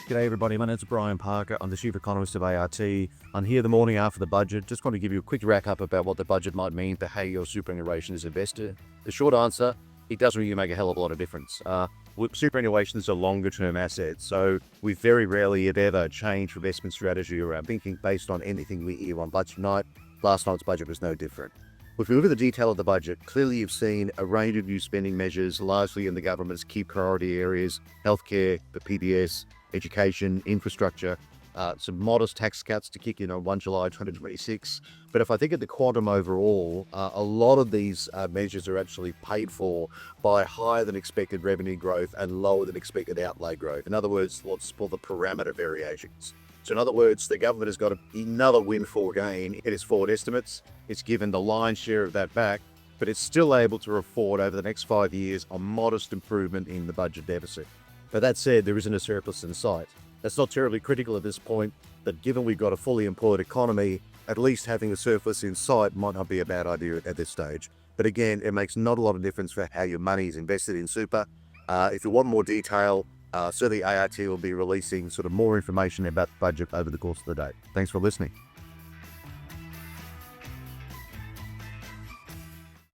G'day everybody, my name's Brian Parker. I'm the Chief Economist of ART. I'm here the morning after the budget. Just want to give you a quick wrap up about what the budget might mean for how your superannuation is invested. The short answer, it doesn't really make a hell of a lot of difference. Superannuation is a longer term asset, so we very rarely, if ever, change investment strategy around thinking based on anything we hear on budget night. Last night's budget was no different. If we look at the detail of the budget, clearly you've seen a range of new spending measures, largely in the government's key priority areas: healthcare, the PDS, education, infrastructure, some modest tax cuts to kick in on 1 July 2026. But if I think of the quantum overall, a lot of these measures are actually paid for by higher than expected revenue growth and lower than expected outlay growth. In other words, what's called the parameter variations. So in other words, the government has got another windfall gain in its forward estimates. It's given the lion's share of that back, but it's still able to afford over the next 5 years a modest improvement in the budget deficit. But that said, there isn't a surplus in sight. That's not terribly critical at this point, but given we've got a fully employed economy, at least having a surplus in sight might not be a bad idea at this stage. But again, it makes not a lot of difference for how your money is invested in super. If you want more detail, certainly ART will be releasing sort of more information about the budget over the course of the day. Thanks for listening.